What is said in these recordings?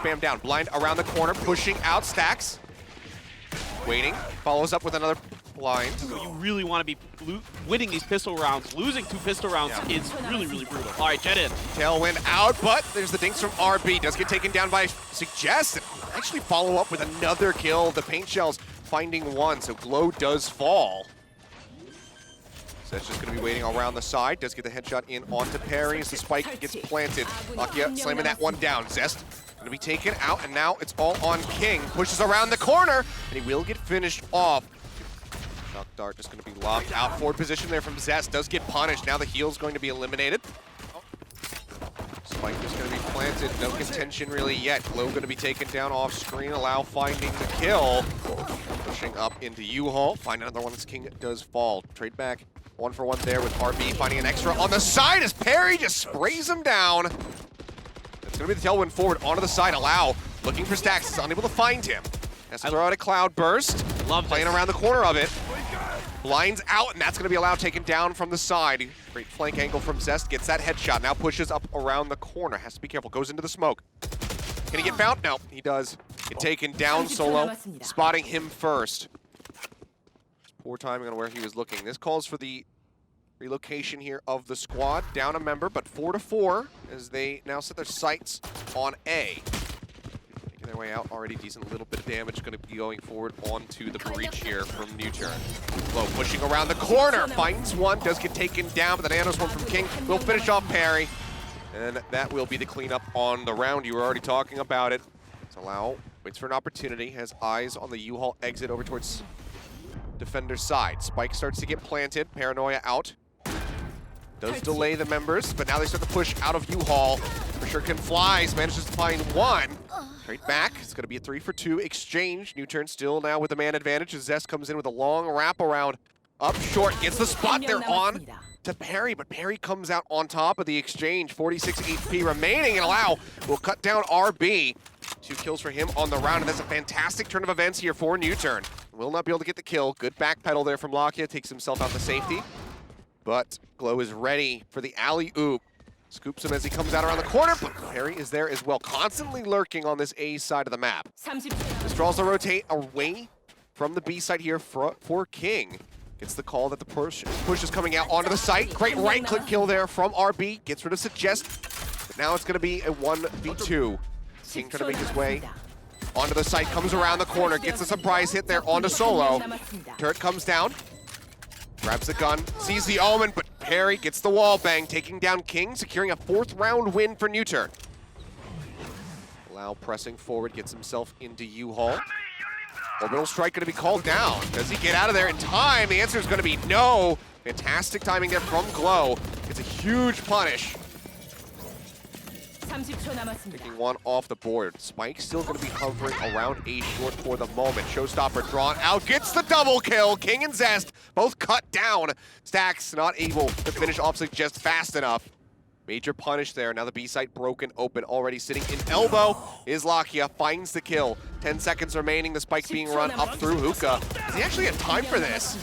spam down. Blind around the corner, pushing out stacks. Waiting, follows up with another blind. You really want to be winning these pistol rounds. Losing 2 pistol rounds is really, really brutal. All right, Jet in. Tailwind out, but there's the dinks from RB. Does get taken down by Suggest. Actually follow up with another kill. The paint shells finding one, so Glow does fall. So that's just going to be waiting around the side. Does get the headshot in onto Perry as the spike gets planted. Lakia slamming that one down. Zest going to be taken out, and now it's all on King. Pushes around the corner, and he will get finished off. Shock Dart just going to be locked out. Forward position there from Zest. Does get punished. Now the heal's going to be eliminated. Spike is going to be planted. No contention really yet. Glow going to be taken down off screen. Allow finding the kill. Pushing up into U-Haul. Find another one as King does fall. Trade back. 1-for-1 there with RB finding an extra on the side as Perry just sprays him down. That's going to be the tailwind forward onto the side. Allow looking for stacks. Is unable to find him. Has to throw out a cloud burst. Love playing around the corner of it. Blinds out, and that's going to be allowed taken down from the side. Great flank angle from Zest. Gets that headshot. Now pushes up around the corner. Has to be careful. Goes into the smoke. Can he get found? No, he does. Get taken down solo. Spotting him first. Poor timing on where he was looking. This calls for the relocation here of the squad. Down a member, but 4-4 as they now set their sights on A. Making their way out already. Decent little bit of damage going to be going forward onto the breach here from NUTURN. Glow pushing around the corner. Finds one. Does get taken down, but the nanos one from King will finish off Perry. And that will be the cleanup on the round. You were already talking about it. So Lau waits for an opportunity. Has eyes on the U-Haul exit over towards defender's side. Spike starts to get planted. Paranoia out. Does delay the members, but now they start to push out of U-Haul. For sure can flies, manages to find one. Straight back, it's gonna be a 3-for-2 exchange. NUTURN still now with the man advantage as Zest comes in with a long wraparound. Up short, gets the spot there on to Perry, but Perry comes out on top of the exchange. 46 HP remaining, and Allow will cut down RB. 2 kills for him on the round, and that's a fantastic turn of events here for NUTURN. Will not be able to get the kill. Good backpedal there from Lakia, takes himself out to safety. But Glow is ready for the alley-oop. Scoops him as he comes out around the corner, but Perry is there as well, constantly lurking on this A side of the map. This draws the rotate away from the B side here for King. Gets the call that the push is coming out onto the site. Great right-click kill there from RB. Gets rid of Suggest. But now it's going to be a 1v2. King trying to make his way onto the site, comes around the corner, gets a surprise hit there onto Solo. Turret comes down, grabs the gun, sees the Omen, but Perry gets the wall bang, taking down King, securing a 4th round win for NUTURN. Lau pressing forward, gets himself into U-Haul. Orbital strike going to be called down. Does he get out of there in time? The answer is going to be no. Fantastic timing there from Glow. It's a huge punish. Picking one off the board. Spike still going to be hovering around A short for the moment. Showstopper drawn out, gets the double kill. King and Zest both cut down. Stacks not able to finish off Suggest fast enough. Major punish there. Now the B site broken open. Already sitting in elbow is Lakia. Finds the kill. 10 seconds remaining. The spike being run up through Hookah. Does he actually have time for this?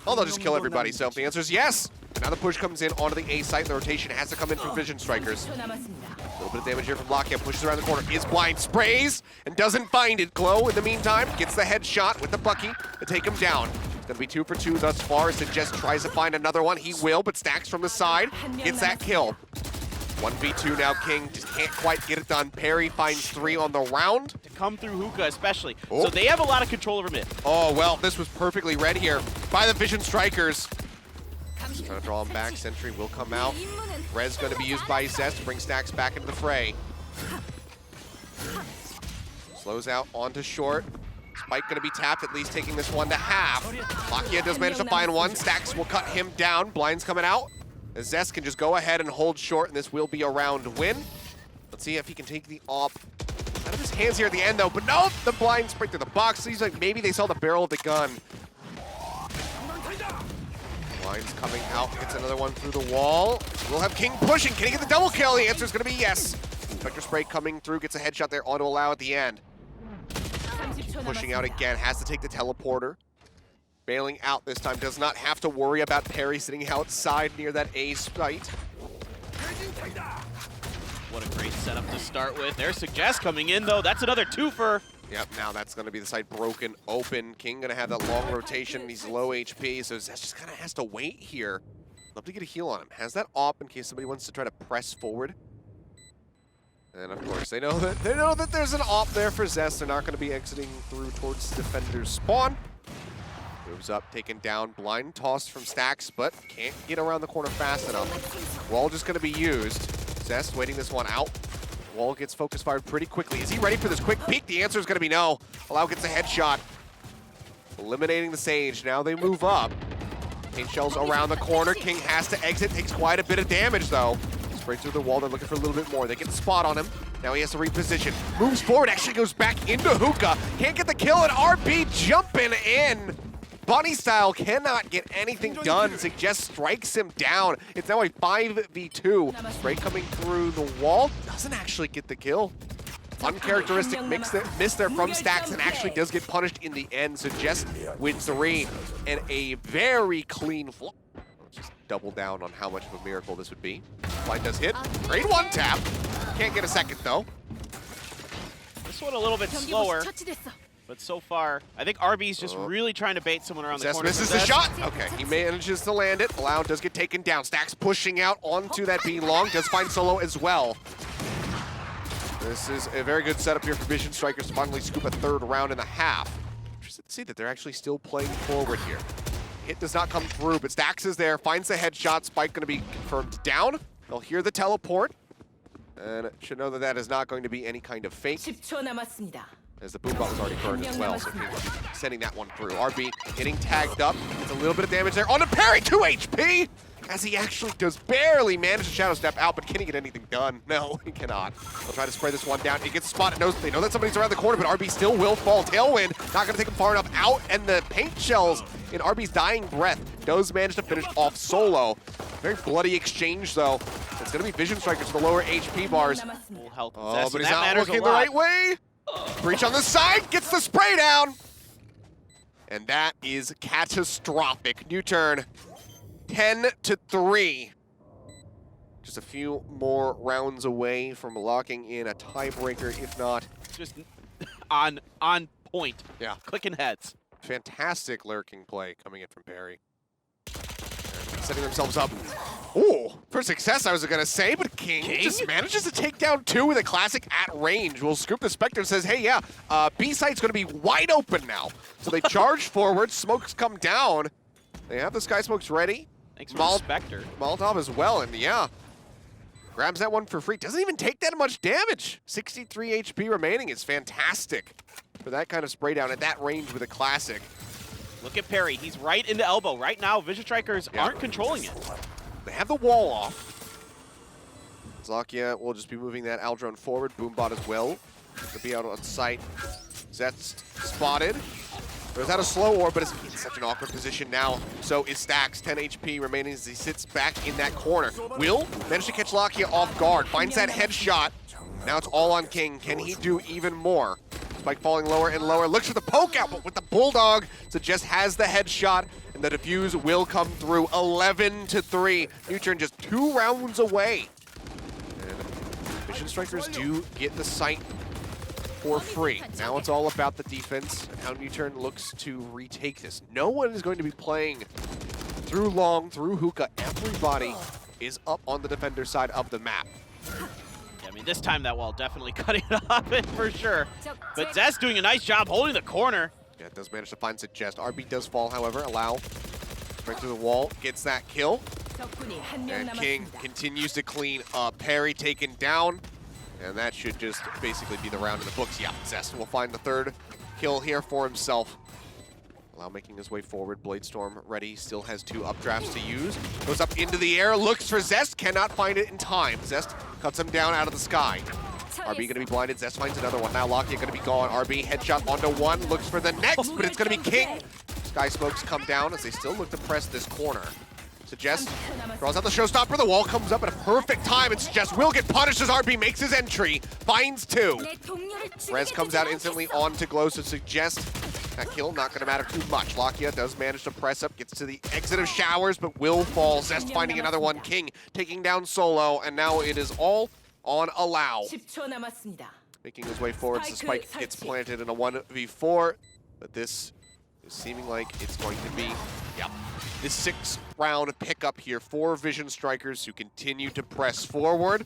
Oh, they'll just kill everybody. So the answer is yes. Now the push comes in onto the A site. The rotation has to come in from Vision Strikers. A little bit of damage here from Lakia. Pushes around the corner. Is blind. Sprays and doesn't find it. Glow in the meantime gets the headshot with the Bucky to take him down. It's going to be 2 for 2 thus far. Suggest tries to find another one. He will, but Stacks from the side gets that kill. 1v2 now. King just can't quite get it done. Perry finds 3 on the round. To come through Hookah especially. Oh. So they have a lot of control over mid. Oh, well, this was perfectly read here by the Vision Strikers. Just trying to draw him back. Sentry will come out. Res going to be used by Zest to bring Stacks back into the fray. Slows out onto short. Spike going to be tapped, at least taking this one to half. Lakia does manage to find one. Stacks will cut him down. Blind's coming out. Zest can just go ahead and hold short, and this will be a round win. Let's see if he can take the op out of his hands here at the end, though. But no, the blind sprint through the box. Seems like maybe they saw the barrel of the gun. Blind's coming out, gets another one through the wall. We'll have King pushing. Can he get the double kill? The answer is going to be yes. Vector spray coming through, gets a headshot there onto Allow at the end. Pushing out again, has to take the teleporter. Bailing out this time, does not have to worry about Perry sitting outside near that A site. What a great setup to start with. There's Suggest coming in, though. That's another twofer. Yep, now that's going to be the side broken open. King going to have that long rotation. He's low HP, so Zest just kind of has to wait here. Love to get a heal on him. Has that op in case somebody wants to try to press forward. And of course, they know that there's an op there for Zest. They're not going to be exiting through towards the defender's spawn. Moves up, taken down, blind toss from Stacks, but can't get around the corner fast enough. Wall just going to be used. Zest waiting this one out. Wall gets focus fired pretty quickly. Is he ready for this quick peek? The answer is going to be no. Allow gets a headshot. Eliminating the Sage. Now they move up. Paint shells around the corner. King has to exit. Takes quite a bit of damage, though. Straight through the wall. They're looking for a little bit more. They get the spot on him. Now he has to reposition. Moves forward. Actually goes back into Hookah. Can't get the kill, and RB jumping in. Bunny style cannot get anything done. Suggest strikes him down. It's now a 5v2. Spray coming through the wall. Doesn't actually get the kill. Uncharacteristic miss there from Stacks, and actually does get punished in the end. Suggest with 3 and a very clean flip. Let's just double down on how much of a miracle this would be. Blind does hit. Great one tap. Can't get a second though. This one a little bit slower. But so far, I think RB's just really trying to bait someone around the corner. Misses the shot. Okay, he manages to land it. Allow does get taken down. Stacks pushing out onto that B long. Does find Solo as well. This is a very good setup here for Vision Strikers to finally scoop a 3rd round and a half. Interesting to see that they're actually still playing forward here. Hit does not come through, but Stacks is there. Finds the headshot. Spike going to be confirmed down. They'll hear the teleport. And should know that that is not going to be any kind of fake, as the boom bot was already burned as well, so sending that one through. RB getting tagged up. Gets a little bit of damage there. On the parry, 2 HP! As he actually does barely manage to shadow step out, but can he get anything done? No, he cannot. They'll try to spray this one down. He gets spotted. They know that somebody's around the corner, but RB still will fall. Tailwind, not going to take him far enough out, and the paint shells in RB's dying breath does manage to finish off Solo. Very bloody exchange, though. It's going to be Vision Strikers for the lower HP bars. Will help. Oh, but he's not looking the right way. Breach on the side, gets the spray down. And that is catastrophic. NUTURN, 10-3. Just a few more rounds away from locking in a tiebreaker, if not. Just on point. Yeah. Clicking heads. Fantastic lurking play coming in from Perry. Setting themselves up. Ooh, for success, I was going to say, but King just manages to take down 2 with a classic at range. Will scoop the Spectre and says, hey, yeah, B site's going to be wide open now. So they charge forward, smokes come down. They have the Sky Smokes ready. Thanks for Spectre. Molotov as well, and yeah. Grabs that one for free. Doesn't even take that much damage. 63 HP remaining is fantastic for that kind of spray down at that range with a classic. Look at Perry. He's right into elbow. Right now, Vision Strikers aren't controlling it. They have the wall off. Zlakia will just be moving that Aldrone forward. Boombot as well. To be out on sight. Zest spotted. There's out a slow orb, but it's in such an awkward position now. So is Stacks. 10 HP remaining as he sits back in that corner. Will manage to catch Zlakia off guard. Finds that headshot. Now it's all on King. Can he do even more? Spike falling lower and lower. Looks for the poke out, but with the Bulldog, Suggest has the headshot, and the defuse will come through. 11-3. NUTURN just 2 rounds away. And Vision Strikers do get the site for free. Now it's all about the defense and how NUTURN looks to retake this. No one is going to be playing through long, through Hookah. Everybody is up on the defender side of the map. I mean, this time that wall definitely cutting it off it for sure. But Zest doing a nice job holding the corner. Yeah, it does manage to find Suggest. RB does fall, however. Allow right through the wall, gets that kill. And King continues to clean up. Perry taken down. And that should just basically be the round in the books. Yeah, Zest will find the 3rd kill here for himself. Allow making his way forward. Bladestorm ready. Still has 2 updrafts to use. Goes up into the air. Looks for Zest. Cannot find it in time. Zest cuts him down out of the sky. RB going to be blinded. Zest finds another one. Now Lakia going to be gone. RB headshot onto 1. Looks for the next, but it's going to be King. Sky Smokes come down as they still look to press this corner. Suggest draws out the showstopper. The wall comes up at a perfect time, and Suggest will get punished as RB makes his entry. Finds 2. Rez comes out instantly on to Glow, so Suggest that kill not going to matter too much. Lakia does manage to press up, gets to the exit of Showers, but will fall. Zest finding another one. King taking down Solo, and now it is all on Allow. 10초 남았습니다. Making his way forward, the spike gets planted in a 1v4, but this is seeming like it's going to be, this 6-round pickup here. 4 Vision Strikers who continue to press forward.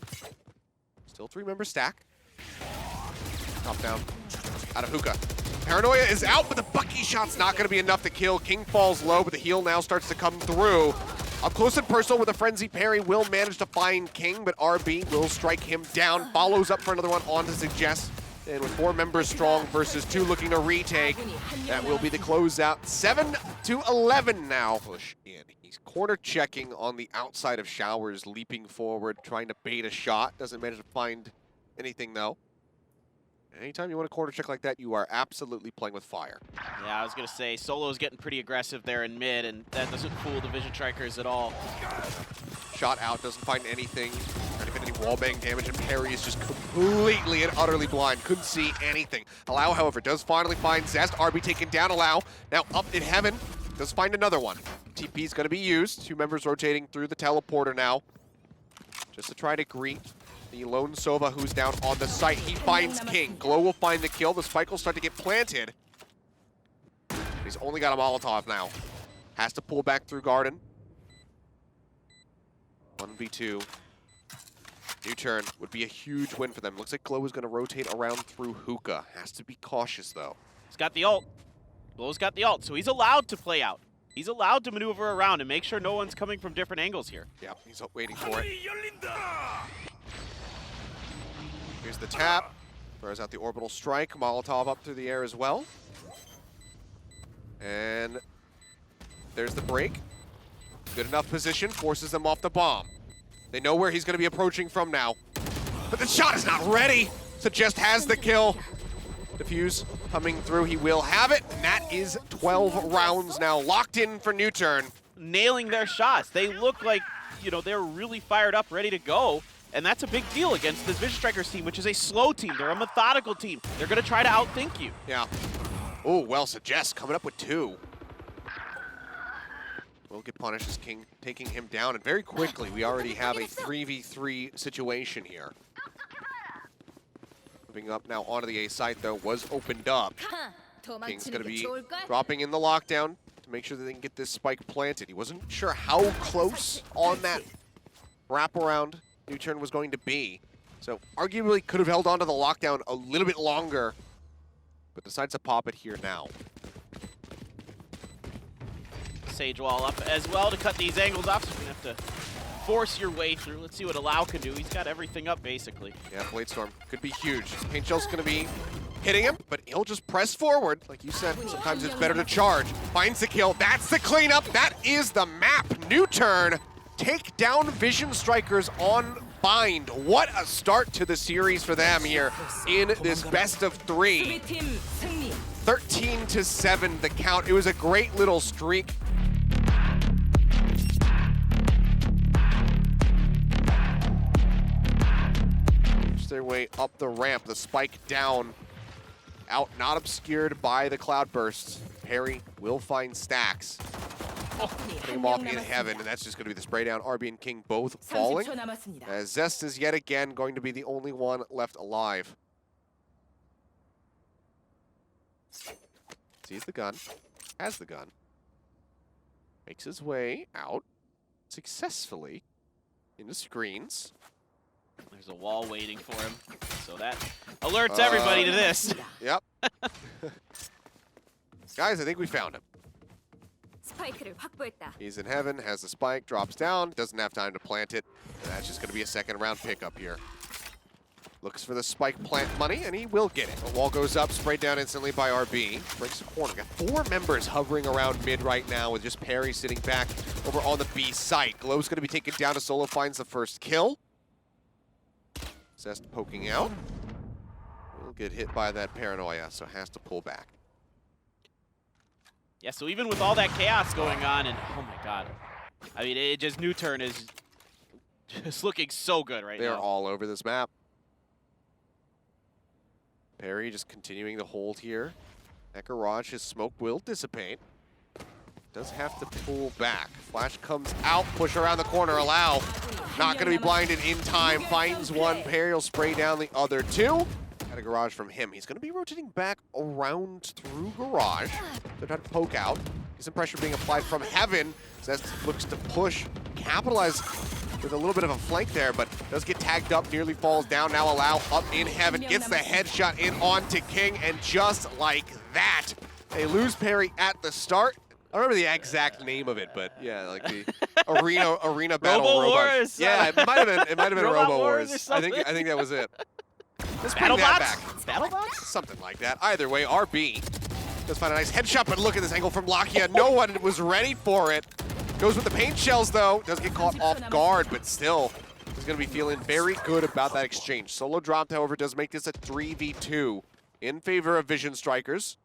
Still 3-member stack. Top down, out of hookah. Paranoia is out, but the Bucky shot's not going to be enough to kill. King falls low, but the heal now starts to come through. Up close and personal with a frenzy parry, will manage to find King, but RB will strike him down. Follows up for another one on to Suggest. And with 4 members strong versus 2 looking to retake, that will be the closeout. 7-11 now. Push in. He's corner checking on the outside of Showers, leaping forward, trying to bait a shot. Doesn't manage to find anything though. Anytime you want to corner check like that, you are absolutely playing with fire. Yeah, I was going to say, Solo's getting pretty aggressive there in mid, and that doesn't fool the Vision Strikers at all. Shot out, doesn't find anything. Trying to get any wallbang damage, and Perry is just completely and utterly blind. Couldn't see anything. Allow, however, does finally find Zest. RB taken down Allow. Now up in heaven, does find another one. TP is going to be used. 2 members rotating through the teleporter now. Just to try to greet the lone Sova who's down on the site. He finds King. Glow will find the kill. The spike will start to get planted. He's only got a Molotov now. Has to pull back through Garden. 1v2. NUTURN would be a huge win for them. Looks like Glow is going to rotate around through hookah. Has to be cautious though. He's got the ult. Glow's got the ult, so he's allowed to play out. He's allowed to maneuver around and make sure no one's coming from different angles here. Yeah, he's waiting for it. Here's the tap. Throws out the orbital strike. Molotov up through the air as well. And there's the break. Good enough position. Forces them off the bomb. They know where he's going to be approaching from now. But the shot is not ready. Suggest has the kill. Diffuse coming through. He will have it. And that is 12 rounds now locked in for NUTURN. Nailing their shots. They look like, you know, they're really fired up, ready to go. And that's a big deal against this Vision Strikers team, which is a slow team. They're a methodical team. They're going to try to outthink you. Yeah. Oh, well, Suggest coming up with 2. Will get punished as King taking him down. And very quickly, we already have a 3v3 situation here. Moving up now onto the A site, though, was opened up. King's going to be dropping in the lockdown to make sure that they can get this spike planted. He wasn't sure how close on that wraparound NUTURN was going to be. So arguably could have held on to the lockdown a little bit longer, but decides to pop it here now. Sage wall up as well to cut these angles off, so you're going to have to force your way through. Let's see what Allow can do. He's got everything up, basically. Yeah, Blade Storm could be huge. Paint Shell's going to be hitting him, but he'll just press forward. Like you said, sometimes it's better to charge. Finds the kill. That's the cleanup. That is the map. NUTURN take down Vision Strikers on Bind. What a start to the series for them here in this best of 3. 13-7 the count. It was a great little streak. Their way up the ramp, the spike down, out, not obscured by the cloud bursts. Perry will find Stacks. Put him off in heaven, and that's just going to be the spray down. RB and King both falling, as Zest is yet again going to be the only one left alive. Sees the gun, has the gun, makes his way out successfully into screens. There's a wall waiting for him, so that alerts everybody to this. Yep. Guys, I think we found him. He's in heaven, has the spike, drops down, doesn't have time to plant it. And that's just going to be a second round pickup here. Looks for the spike plant money, and he will get it. The wall goes up, sprayed down instantly by RB. Breaks the corner. Got 4 members hovering around mid right now with just Perry sitting back over on the B site. Glow's going to be taken down as Solo finds the first kill. Zest poking out. Will get hit by that paranoia, so has to pull back. Yeah, so even with all that chaos going on, and oh my god. I mean, it just, NUTURN is just looking so good right now. They're all over this map. Perry just continuing to hold here. That garage, his smoke will dissipate. Does have to pull back. Flash comes out, push around the corner, allow. Not going to be blinded in time. Finds one, Perry will spray down the other two. Got a garage from him. He's going to be rotating back around through garage. They're trying to poke out. Get some pressure being applied from Heaven. Zest looks to push, capitalize with a little bit of a flank there, but does get tagged up, nearly falls down. Now allow up in Heaven, gets the headshot in onto King, and just like that, they lose Perry at the start. I don't remember the exact name of it, but yeah, like the arena battle Robo robot. Wars. Yeah, it might have been Robot Robo Wars or Wars. something. I think that was it. Let's bring that back. BattleBots? Something like that. Either way, RB does find a nice headshot, but look at this angle from Lakia. No one was ready for it. Goes with the paint shells though. Does get caught off guard, but still is going to be feeling very good about that exchange. Solo dropped, however, does make this a 3v2 in favor of Vision Strikers.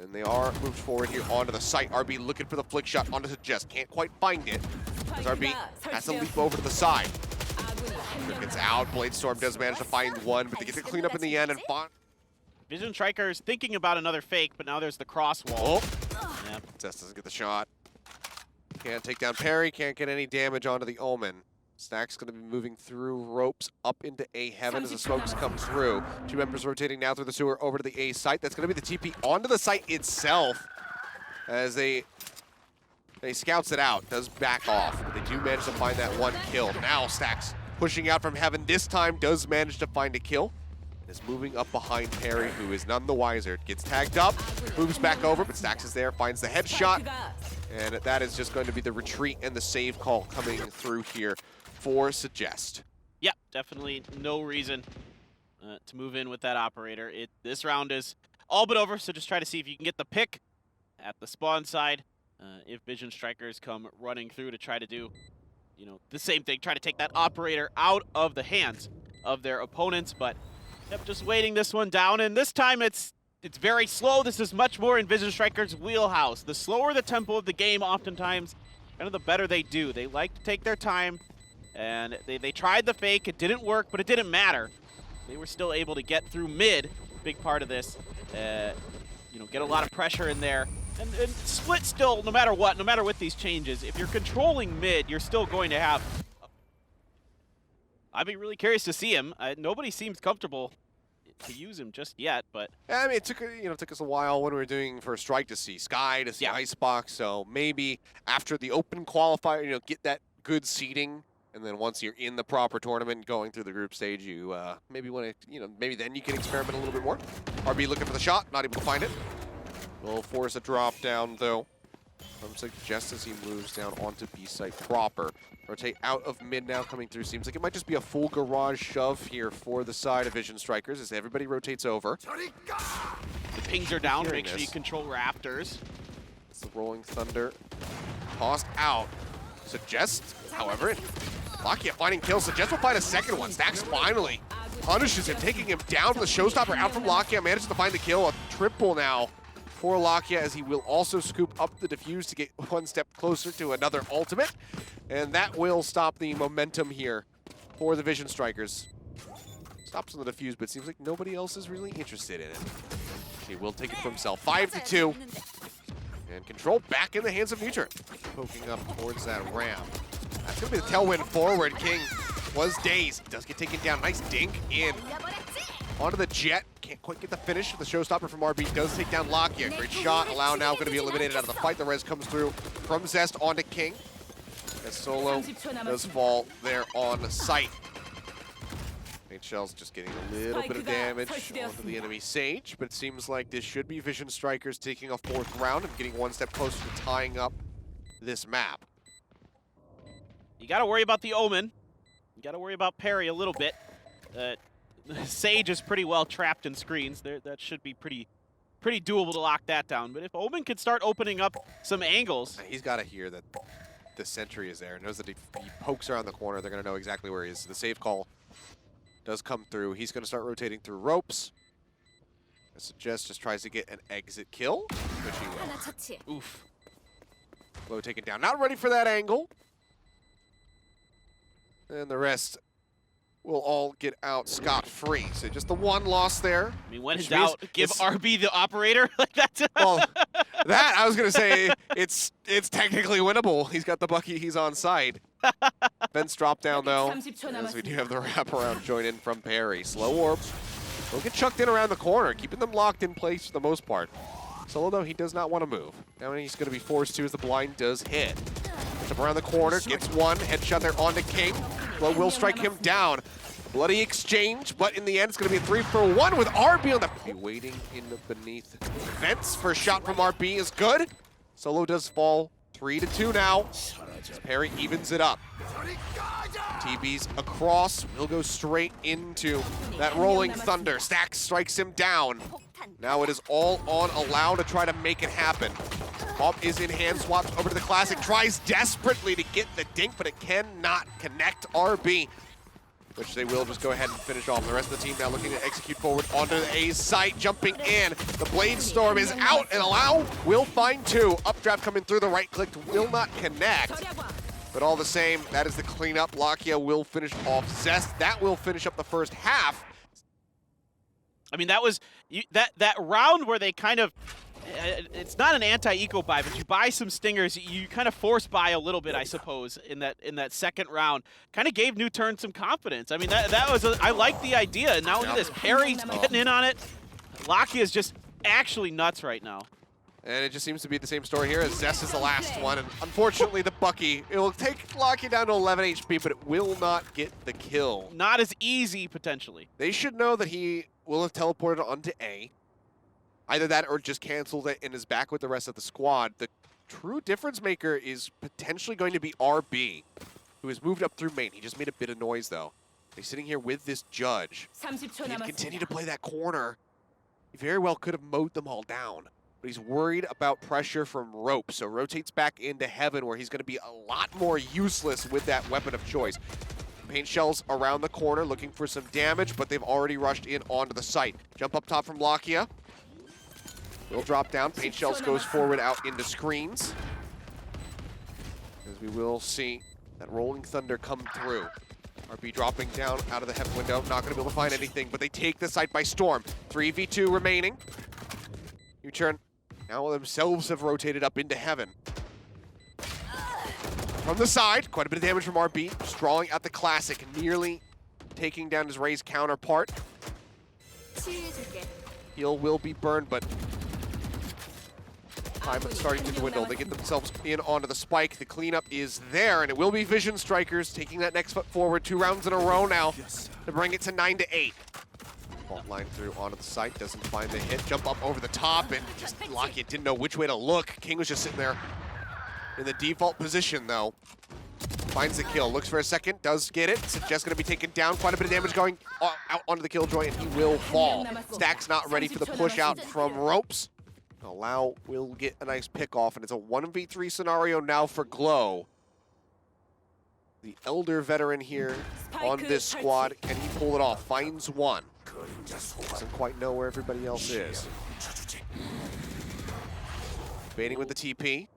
And they are moved forward here onto the site. RB looking for the flick shot onto Suggest. Can't quite find it. As RB has to leap over to the side. Gets out. Bladestorm does manage to find one, but they get the cleanup in the end. And Vision Strikers thinking about another fake, but now there's the cross wall. oh, Yep. Zest doesn't get the shot. Can't take down Perry. Can't get any damage onto the Omen. Stack's going to be moving through ropes up into A Heaven as the smokes come through. Two members rotating now through the sewer over to the A site. That's going to be the TP onto the site itself as they scouts it out. Does back off, but they do manage to find that one kill. Now Stacks pushing out from Heaven. This time does manage to find a kill. Is moving up behind Perry, who is none the wiser. Gets tagged up, moves back over, but Stacks is there, finds the headshot. And that is just going to be the retreat and the save call coming through here for Suggest. Yeah, definitely no reason to move in with that operator. This round is all but over, so just try to see if you can get the pick at the spawn side. If Vision Strikers come running through to try to do, the same thing, try to take that operator out of the hands of their opponents. But yep, just waiting this one down, and this time it's very slow. This is much more in Vision Strikers' wheelhouse. The slower the tempo of the game, oftentimes, kind of the better they do. They like to take their time. And they tried the fake, it didn't work, but it didn't matter. They were still able to get through mid, big part of this. Get a lot of pressure in there. And split still, no matter what, with these changes, if you're controlling mid, you're still going to have... I'd be really curious to see him. Nobody seems comfortable to use him just yet, but... I mean, it took us a while when we were doing First Strike to see Sky, to see Icebox, so maybe after the open qualifier, get that good seeding. And then once you're in the proper tournament, going through the group stage, you maybe want to, maybe then you can experiment a little bit more. RB looking for the shot, not able to find it. Will force a drop down though. From Suggest as he moves down onto B site proper. Rotate out of mid now, coming through. Seems like it might just be a full garage shove here for the side of Vision Strikers as everybody rotates over. The pings are down. Make sure you control Raptors. It's the Rolling Thunder tossed out. Suggest, however, Lakia finding kills. Suggest will find a second one. Stacks finally punishes him, taking him down. The showstopper out from Lakia, manages to find the kill. A triple now for Lakia as he will also scoop up the defuse to get one step closer to another ultimate. And that will stop the momentum here for the Vision Strikers. Stops on the defuse, but it seems like nobody else is really interested in it. He will take it for himself. 5-2. And control back in the hands of NUTURN. Poking up towards that ramp. That's going to be the tailwind forward. King was dazed. Does get taken down. Nice dink in. Onto the jet. Can't quite get the finish. The showstopper from RB does take down Lakia. Great shot. Allow now going to be eliminated out of the fight. The res comes through from Zest onto King. As Solo does fall there on site. HL's just getting a little bit of damage onto the enemy Sage, but it seems like this should be Vision Strikers taking a fourth round and getting one step closer to tying up this map. You got to worry about the Omen. You got to worry about Perry a little bit. Sage is pretty well trapped in screens. That should be pretty doable to lock that down. But if Omen could start opening up some angles... He's got to hear that the sentry is there. Knows that if he pokes around the corner, they're going to know exactly where he is. The save call does come through. He's going to start rotating through ropes. Suggest just tries to get an exit kill, which he will. Oof. Low taken down. Not ready for that angle. And the rest will all get out scot-free. So just the one loss there. I mean, when in doubt, give RB the operator like that. Well, that I was gonna say it's technically winnable. He's got the Bucky. He's on side. Fence drop down though, as we do have the wraparound join in from Perry. Slow orb. He'll get chucked in around the corner, keeping them locked in place for the most part. Solo though, he does not want to move. Now he's going to be forced to as the blind does hit. Gets up around the corner, gets one, headshot there onto King. Glow will strike him down. Bloody exchange, but in the end it's going to be a 3-for-1 with RB on the... Be waiting in the beneath fence for a shot from RB is good. Solo does fall 3-2 now. As Perry evens it up. TB's across, he'll go straight into that rolling thunder. Stax strikes him down. Now it is all on Allow to try to make it happen. Bob is in hand swapped over to the Classic, tries desperately to get the dink, but it cannot connect RB, which they will just go ahead and finish off. The rest of the team now looking to execute forward onto the A's site, jumping in. The Blade Storm is out, and Allow will find two. Updraft coming through, the right click will not connect. But all the same, that is the cleanup. Lakia will finish off Zest. That will finish up the first half. I mean, that was that round where they kind of, it's not an anti-eco buy, but you buy some stingers. You kind of force buy a little bit, I suppose, in that second round. Kind of gave NUTURN some confidence. I mean, that was I like the idea. And now look at this, Perry's getting in on it. Lakia is just actually nuts right now. And it just seems to be the same story here as Zest is the last one. And unfortunately, the Bucky, it will take Lakia down to 11 HP, but it will not get the kill. Not as easy, potentially. They should know that he will have teleported onto A. Either that or just canceled it and is back with the rest of the squad. The true difference maker is potentially going to be RB, who has moved up through main. He just made a bit of noise, though. He's sitting here with this judge. He'd continue to play that corner. He very well could have mowed them all down. But he's worried about pressure from Rope, so rotates back into Heaven, where he's going to be a lot more useless with that weapon of choice. Paint shells around the corner, looking for some damage, but they've already rushed in onto the site. Jump up top from Lakia. Will drop down. Paint shells goes forward out into screens. As we will see that rolling thunder come through. RB dropping down out of the Heaven window. Not going to be able to find anything, but they take the site by storm. 3v2 remaining. NUTURN now themselves have rotated up into Heaven. From the side, quite a bit of damage from RB, just drawing out the Classic, nearly taking down his Raze counterpart. Heal will be burned, but time is starting to dwindle. They get themselves in onto the spike. The cleanup is there, and it will be Vision Strikers taking that next foot forward. 2 rounds in a row now to bring it to 9-8. Fault line through onto the site, doesn't find the hit. Jump up over the top, and just Lakia didn't know which way to look. King was just sitting there in the default position, though. Finds the kill, looks for a second, does get it. It's just going to be taken down. Quite a bit of damage going out onto the Killjoy, and he will fall. Stack's not ready for the push out from Ropes. Allow will get a nice pick off, and it's a 1v3 scenario now for Glow. The elder veteran here on this squad, can he pull it off? Finds one. Doesn't quite know where everybody else is. Baiting with the TP.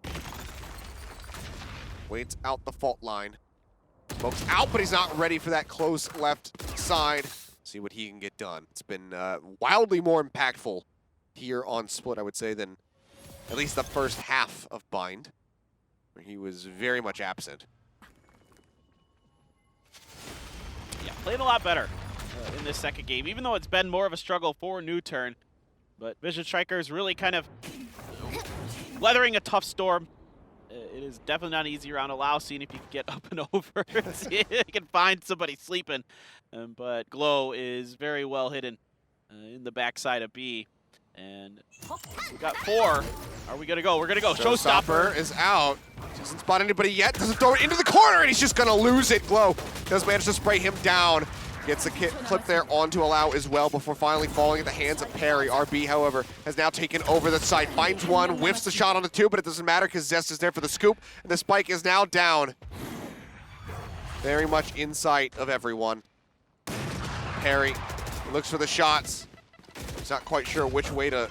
Waits out the fault line. Smokes out, but he's not ready for that close left side. See what he can get done. It's been wildly more impactful here on Split, I would say, than at least the first half of Bind, where he was very much absent. Yeah, played a lot better in this second game, even though it's been more of a struggle for NUTURN. But Vision Strikers really kind of weathering a tough storm. It is definitely not easy around Allow, seeing if you can get up and over. See if you can find somebody sleeping. But Glow is very well hidden in the backside of B. And we got 4. Are we going to go? We're going to go. Showstopper is out. Doesn't spot anybody yet. Doesn't throw it into the corner, and he's just going to lose it. Glow does manage to spray him down. Gets the clip there onto Allow as well before finally falling at the hands of Perry. RB, however, has now taken over the site. Finds one, whiffs the shot on the 2, but it doesn't matter because Zest is there for the scoop. And the spike is now down. Very much in sight of everyone. Perry looks for the shots. He's not quite sure which way to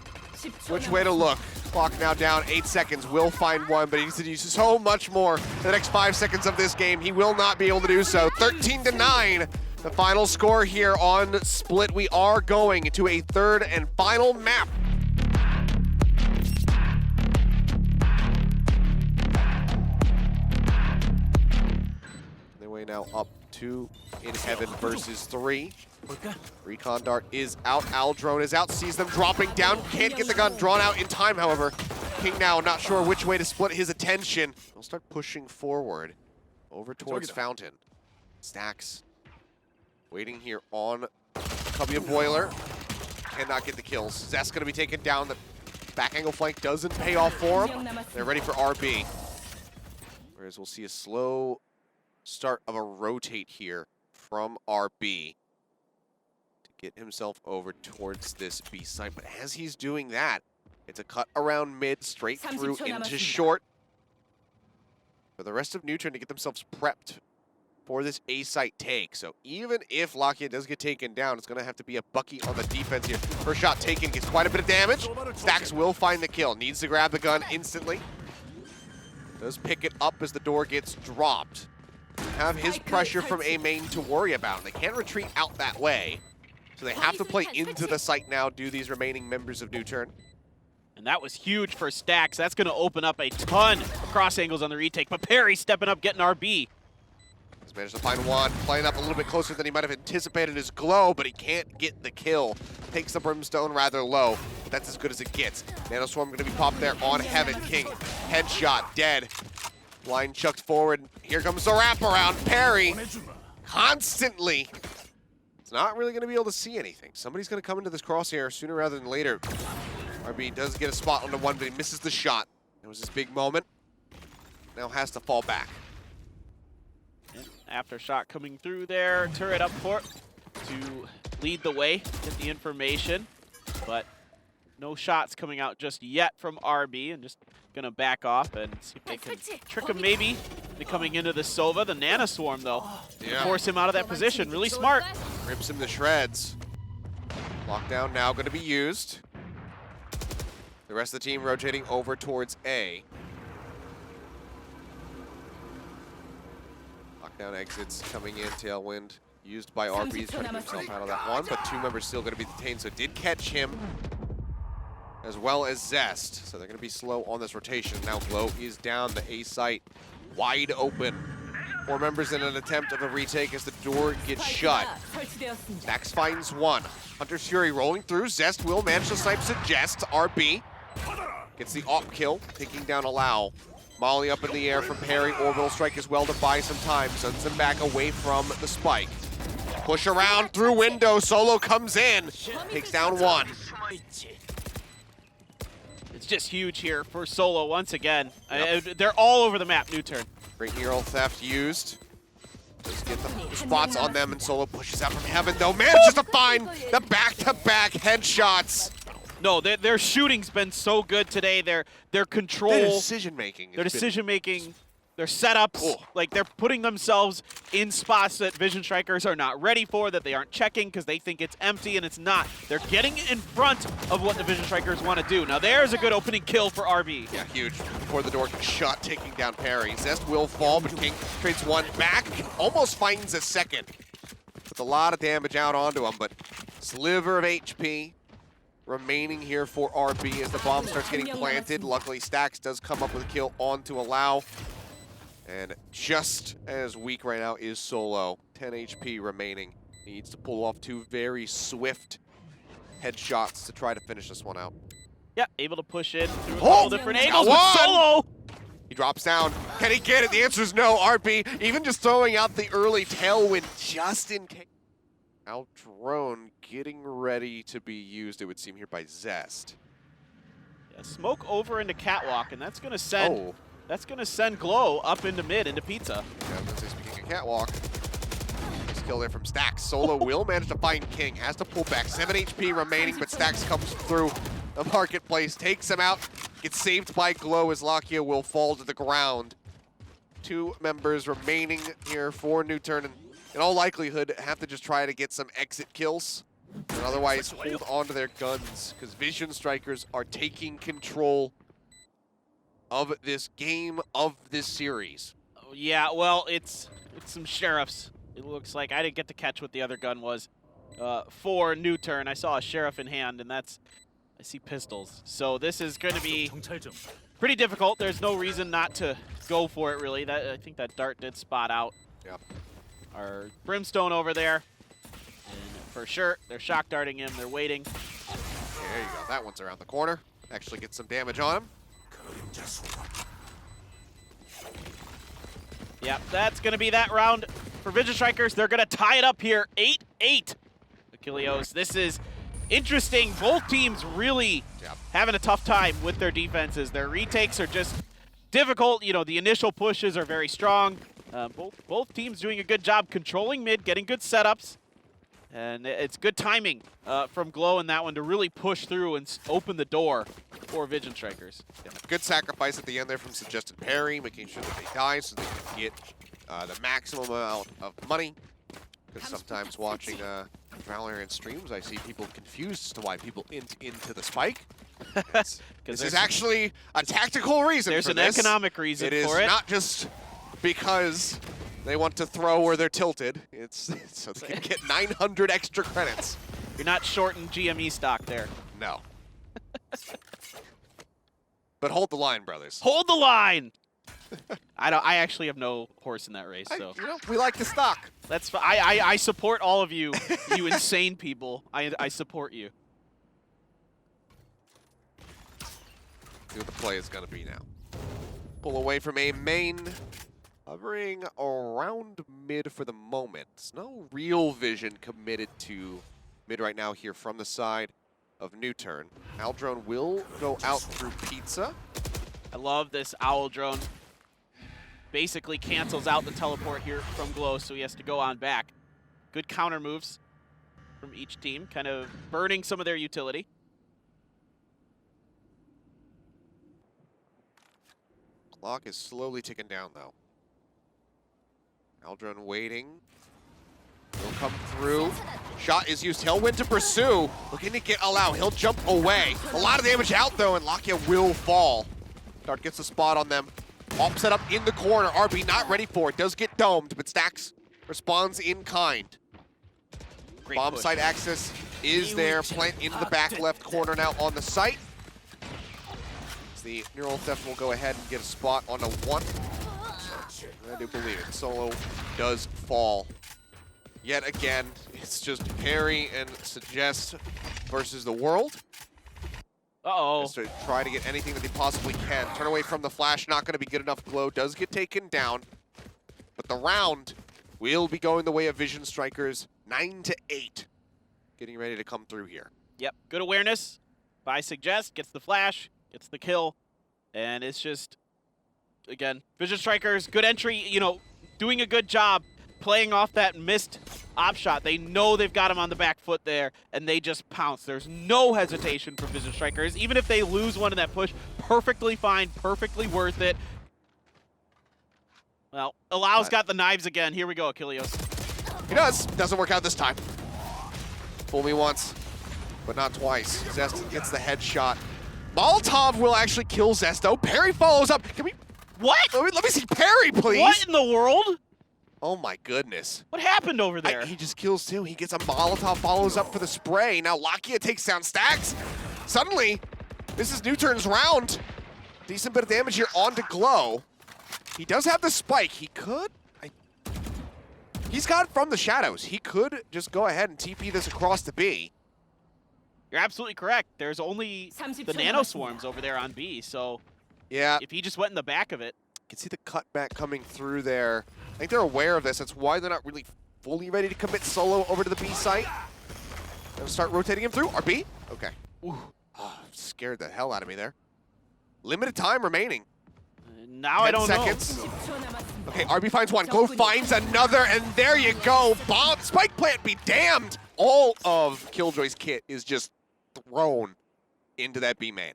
look. Clock now down, 8 seconds. Will find one, but he needs to do so much more in the next 5 seconds of this game. He will not be able to do so. 13-9. The final score here on Split. We are going to a third and final map. Way now up 2 in heaven versus 3. Recon Dart is out. Owl Drone is out. Sees them dropping down. Can't get the gun drawn out in time, however. King now not sure which way to split his attention. He'll start pushing forward over towards Fountain. Stacks waiting here on Cubby and Boiler. Cannot get the kills. Zest going to be taken down. The back angle flank doesn't pay off for him. They're ready for RB. Whereas we'll see a slow start of a rotate here from RB to get himself over towards this B site. But as he's doing that, it's a cut around mid, straight through into short. For the rest of NUTURN to get themselves prepped for this A site take. So even if Lakia does get taken down, it's going to have to be a Bucky on the defense here. First shot taken, gets quite a bit of damage. Stacks will find the kill. Needs to grab the gun instantly. Does pick it up as the door gets dropped. Have his pressure from A main to worry about. They can't retreat out that way. So they have to play into the site now, do these remaining members of NUTURN. And that was huge for Stacks. That's going to open up a ton of cross angles on the retake. But Perry stepping up, getting RB. He's managed to find one, playing up a little bit closer than he might have anticipated his glow, but he can't get the kill. Takes the Brimstone rather low, but that's as good as it gets. Nanoswarm going to be popped there on Heaven. King, headshot, dead. Line chucked forward. Here comes the wraparound. Perry, constantly. It's not really going to be able to see anything. Somebody's going to come into this crosshair sooner rather than later. RB does get a spot on the one, but he misses the shot. It was his big moment. Now has to fall back. After shot coming through there, turret up for it to lead the way, get the information, but no shots coming out just yet from RB, and just gonna back off and see if they can trick him maybe into coming into the Sova. The Nanoswarm though, force him out of that position. Really smart. Rips him to shreds. Lockdown now gonna be used. The rest of the team rotating over towards A. Lockdown exits coming in, Tailwind used by RB. He's trying to get himself out of that one, but 2 members still going to be detained, so it did catch him as well as Zest. So they're going to be slow on this rotation. Now Glow is down, the A site wide open. 4 members in an attempt of a retake as the door gets shut. Stacks finds one. Hunter's Fury rolling through. Zest will manage to snipe Suggest. RB gets the op kill, taking down Allow. Molly up in the air from Perry. Orbital strike as well to buy some time. Sends them back away from the spike. Push around through window. Solo comes in. Takes down one. It's just huge here for Solo once again. They're all over the map, NUTURN. Great hero theft used. Just get the spots on them, and Solo pushes out from Heaven, though. Manages to find the back-to-back headshots. No, their shooting's been so good today. Their control, their decision-making, their setups, like they're putting themselves in spots that Vision Strikers are not ready for, that they aren't checking because they think it's empty, and it's not. They're getting in front of what the Vision Strikers want to do. Now there's a good opening kill for RB. Yeah, huge. Before the door gets shut, taking down Perry. Zest will fall, but King trades one back. Almost finds a second. Puts a lot of damage out onto him, but sliver of HP remaining here for RB as the bomb starts getting planted. Luckily, Stacks does come up with a kill onto Allow. And just as weak right now is Solo. 10 HP remaining. Needs to pull off 2 very swift headshots to try to finish this one out. Yeah, able to push in through all different angles with Solo. He drops down. Can he get it? The answer is no. RB even just throwing out the early tailwind just in case. Out drone getting ready to be used, it would seem, here by Zest. Yeah, smoke over into Catwalk, and that's gonna send Glow up into mid, into Pizza. Yeah, I was gonna say, speaking of Catwalk, nice kill there from Stacks. Solo will manage to find King, has to pull back. 7 HP remaining, but Stacks comes through the marketplace, takes him out, gets saved by Glow as Lakia will fall to the ground. 2 members remaining here for NUTURN, and in all likelihood, have to just try to get some exit kills, and otherwise hold on to their guns, because Vision Strikers are taking control of this game, of this series. Oh, yeah, well, it's some sheriffs it looks like. I didn't get to catch what the other gun was for NUTURN. I saw a sheriff in hand, and I see pistols. So this is going to be pretty difficult. There's no reason not to go for it, really. I think that dart did spot out our Brimstone over there. And for sure, they're shock darting him. They're waiting. There you go. That one's around the corner. Actually gets some damage on him. Yep, that's going to be that round for Vision Strikers. They're going to tie it up here, 8-8. Achilleos, this is interesting. Both teams really having a tough time with their defenses. Their retakes are just difficult. You know, the initial pushes are very strong. Both teams doing a good job controlling mid, getting good setups. And it's good timing from Glow in that one to really push through and open the door for Vision Strikers. Yeah, good sacrifice at the end there from Suggested Parry, making sure that they die so they can get the maximum amount of money. Because sometimes watching VALORANT streams, I see people confused as to why people into the spike. This is actually a tactical reason There's for an this. economic reason for it. It is not just because they want to throw where they're tilted. It's so they can get 900 extra credits. You're not shorting GME stock there. No. But hold the line, brothers. Hold the line! I actually have no horse in that race, so. You know, we like the stock. That's I support all of you, you insane people. I support you. See what the play is going to be now. Pull away from a main. Hovering around mid for the moment. There's no real vision committed to mid right now here from the side of NUTURN. Owl Drone will go out through Pizza. I love this Owl Drone. Basically cancels out the teleport here from Glow, so he has to go on back. Good counter moves from each team, kind of burning some of their utility. Clock is slowly ticking down, though. Aldron waiting. He'll come through. Shot is used. Tailwind to pursue. Looking to get Allow. He'll jump away. A lot of damage out, though, and Lakia will fall. Dart gets the spot on them. Op set up in the corner. RB not ready for it. Does get domed, but Stacks responds in kind. Great Bomb push. site access is there. Plant in the back left corner now on the site. The Neural Theft will go ahead and get a spot on a 1. I do believe it. Solo does fall. Yet again, it's just Parry and Suggest versus the world. Uh-oh. Just to try to get anything that they possibly can. Turn away from the flash, not going to be good enough. Glow does get taken down. But the round will be going the way of Vision Strikers, 9-8. Getting ready to come through here. Yep, good awareness by Suggest, gets the flash, gets the kill, and it's just, again, Vision Strikers, good entry, you know, doing a good job playing off that missed op shot. They know they've got him on the back foot there, and they just pounce. There's no hesitation for Vision Strikers. Even if they lose one in that push, perfectly fine, perfectly worth it. Well, Alau's got the knives again. Here we go, Achilleos. He does. Doesn't work out this time. Fool me once, but not twice. Zest gets the headshot. Molotov will actually kill Zesto. Parry follows up. Can we? What? Let me see Parry, please. What in the world? Oh my goodness. What happened over there? He just kills too. He gets a Molotov, follows up for the spray. Now Lakia takes down Stacks. Suddenly, this is NUTURN's round. Decent bit of damage here onto Glow. He does have the spike. He could. He's got it from the shadows. He could just go ahead and TP this across the B. You're absolutely correct. There's only the nano swarms over there on B, so yeah, if he just went in the back of it. You can see the cutback coming through there. I think they're aware of this. That's why they're not really fully ready to commit Solo over to the B site. Gonna start rotating him through. RB? Okay. Ooh. Oh, scared the hell out of me there. Limited time remaining. Now I don't 10 seconds. Okay, RB finds one. Glow finds another, and there you go. Bomb, spike plant be damned. All of Killjoy's kit is just thrown into that B main.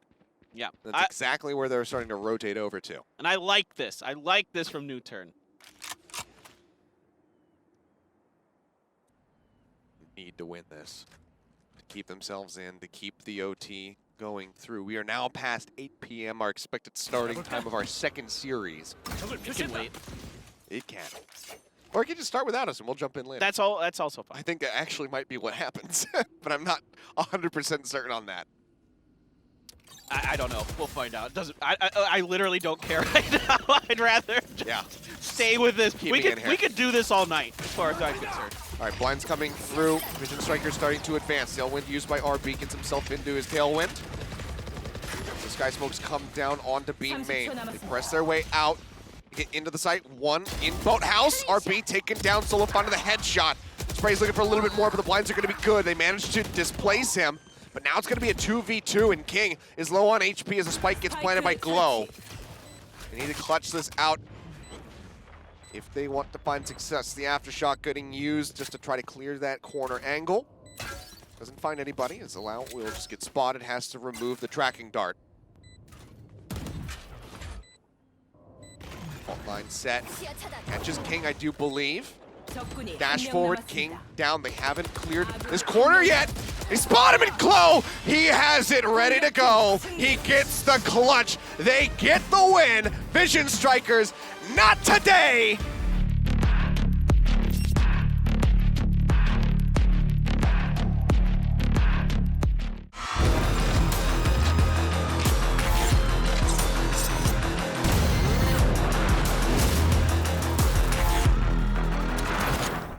Yeah. That's exactly where they're starting to rotate over to. And I like this. I like this from NUTURN. Need to win this. To keep themselves in, to keep the OT going through. We are now past 8 p.m., our expected starting time of our second series. It can wait. It can. Or he can just start without us and we'll jump in later. That's all. That's also fine. I think that actually might be what happens, but I'm not 100% certain on that. I don't know. We'll find out. It doesn't. I literally don't care right now. I'd rather just stay with this. Keep We me in here. could do this all night, as far as I'm concerned. All right, blinds coming through. Vision Striker starting to advance. Tailwind used by RB gets himself into his tailwind. The Sky Smokes come down onto Beam main. They press their way out, get into the site. One in Boathouse. RB taken down. Solo onto the headshot. Spray's looking for a little bit more, but the blinds are going to be good. They managed to displace him. But now it's going to be a 2v2, and King is low on HP as a spike gets planted by Glow. They need to clutch this out if they want to find success. The Aftershock getting used just to try to clear that corner angle. Doesn't find anybody, as Allow will just get spotted, has to remove the tracking dart. Fault line set. Catches King, I do believe. Dash forward, King down. They haven't cleared this corner yet. They spot him in Glow. He has it ready to go. He gets the clutch. They get the win. Vision Strikers, not today.